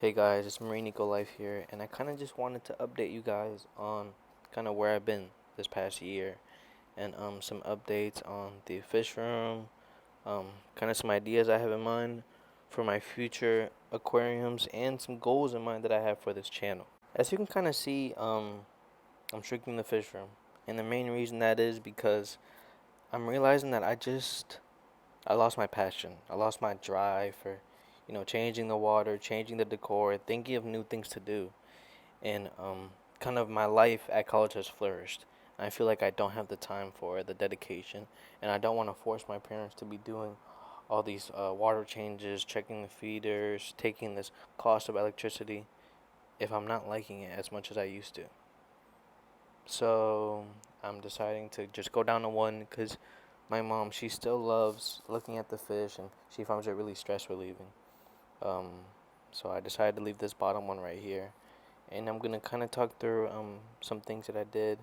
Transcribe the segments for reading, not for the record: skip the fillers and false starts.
Hey guys, it's Marine Eco Life here, and I kind of just wanted to update you guys on kind of where I've been this past year, and some updates on the fish room, kind of some ideas I have in mind for my future aquariums, and some goals in mind that I have for this channel. As you can kind of see, I'm shrinking the fish room, and the main reason that is because I'm realizing that I lost my passion. I lost my drive for, changing the water, changing the decor, thinking of new things to do. And kind of my life at college has flourished. I feel like I don't have the time for it, the dedication, and I don't want to force my parents to be doing all these water changes, checking the feeders, taking this cost of electricity if I'm not liking it as much as I used to. So I'm deciding to just go down to one because my mom, she still loves looking at the fish and she finds it really stress relieving. Um, so I decided to leave this bottom one right here. And I'm going to kind of talk through some things that I did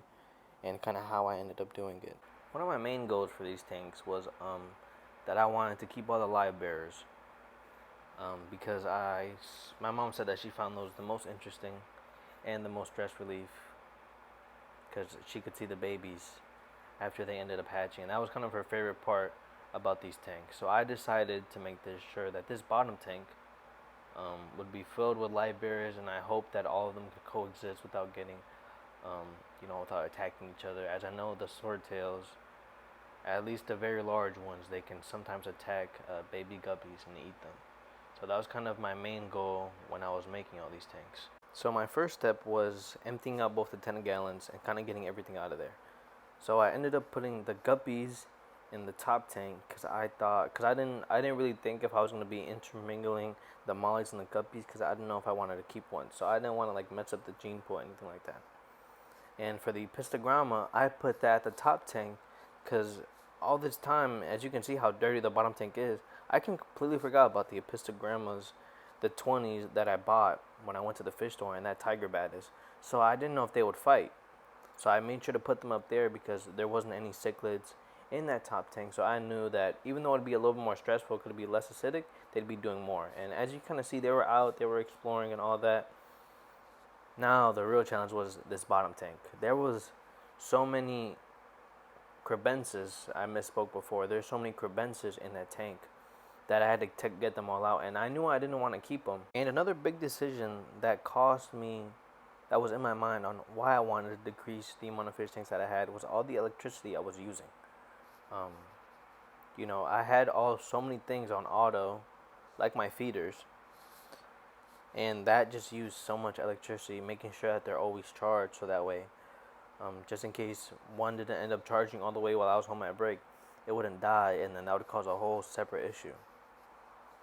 and kind of how I ended up doing it. One of my main goals for these tanks was that I wanted to keep all the live bearers because my mom said that she found those the most interesting and the most stress relief because she could see the babies after they ended up hatching. And that was kind of her favorite part about these tanks. So I decided to make this sure that this bottom tank would be filled with live bearers, and I hope that all of them could coexist without getting, without attacking each other. As I know the swordtails, at least the very large ones, they can sometimes attack baby guppies and eat them. So that was kind of my main goal when I was making all these tanks. So my first step was emptying out both the 10 gallons and kind of getting everything out of there. So I ended up putting the guppies in the top tank because I didn't really think if I was going to be intermingling the mollies and the guppies because I didn't know if I wanted to keep one. So I didn't want to like mess up the gene pool or anything like that. And for the pistogramma, I put that at the top tank because all this time, as you can see how dirty the bottom tank is, I completely forgot about the pistogrammas, the 20s that I bought when I went to the fish store, and that tiger bat is. So I didn't know if they would fight. So I made sure to put them up there because there wasn't any cichlids in that top tank. So I knew that even though it'd be a little bit more stressful, it could be less acidic, they'd be doing more. And as you kind of see, they were out, they were exploring and all that. Now the real challenge was this bottom tank. There was so many crebences. I misspoke before. There's so many crebences in that tank that I had to get them all out. And I knew I didn't want to keep them. And another big decision that cost me that was in my mind on why I wanted to decrease the amount of fish tanks that I had was all the electricity I was using. Um, I had so many things on auto, like my feeders, and that just used so much electricity, making sure that they're always charged so that way, just in case one didn't end up charging all the way while I was home at break, it wouldn't die, and then that would cause a whole separate issue.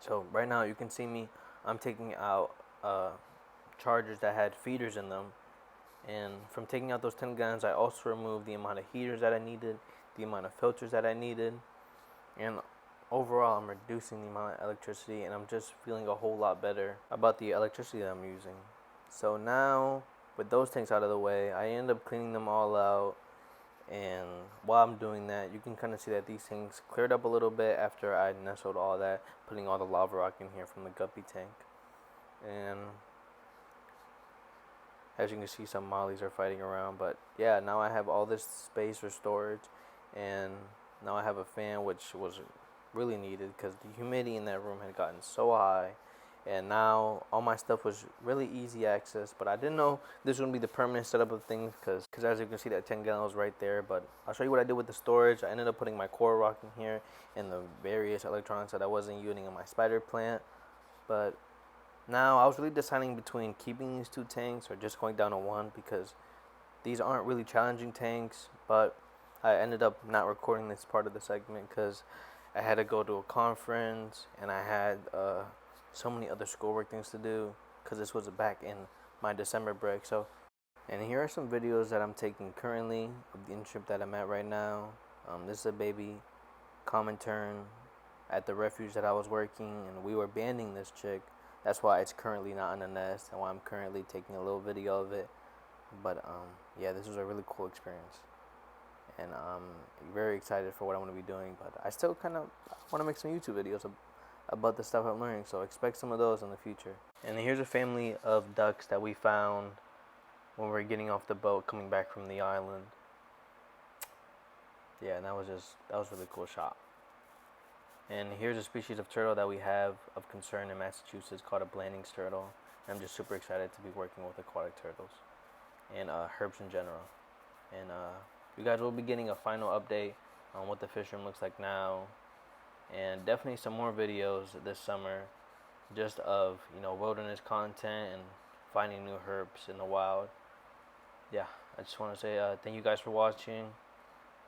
So right now you can see me, I'm taking out chargers that had feeders in them. And from taking out those 10 gallons, I also removed the amount of heaters that I needed, the amount of filters that I needed, and overall I'm reducing the amount of electricity, and I'm just feeling a whole lot better about the electricity that I'm using. So now, with those tanks out of the way, I end up cleaning them all out, and while I'm doing that, you can kind of see that these things cleared up a little bit after I nestled all that, putting all the lava rock in here from the guppy tank. And as you can see, some mollies are fighting around, but yeah, now I have all this space for storage, and now I have a fan, which was really needed because the humidity in that room had gotten so high, and now all my stuff was really easy access, but I didn't know this would be the permanent setup of things because as you can see, that 10 gallons right there. But I'll show you what I did with the storage. I ended up putting my core rock in here and the various electronics that I wasn't using in my spider plant, but now, I was really deciding between keeping these two tanks or just going down to one because these aren't really challenging tanks, but I ended up not recording this part of the segment because I had to go to a conference and I had so many other schoolwork things to do because this was back in my December break. So, and here are some videos that I'm taking currently of the internship that I'm at right now. This is a baby common turn at the refuge that I was working, and we were banding this chick. That's why it's currently not in the nest, and why I'm currently taking a little video of it. But yeah, this was a really cool experience, and I'm very excited for what I'm going to be doing. But I still kind of want to make some YouTube videos about the stuff I'm learning. So expect some of those in the future. And here's a family of ducks that we found when we were getting off the boat coming back from the island. Yeah, and that was a really cool shot. And here's a species of turtle that we have of concern in Massachusetts called a Blanding's turtle. And I'm just super excited to be working with aquatic turtles and herbs in general. And you guys will be getting a final update on what the fish room looks like now, and definitely some more videos this summer, just of wilderness content and finding new herbs in the wild. Yeah, I just want to say thank you guys for watching,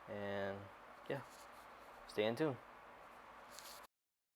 and yeah, stay in tune.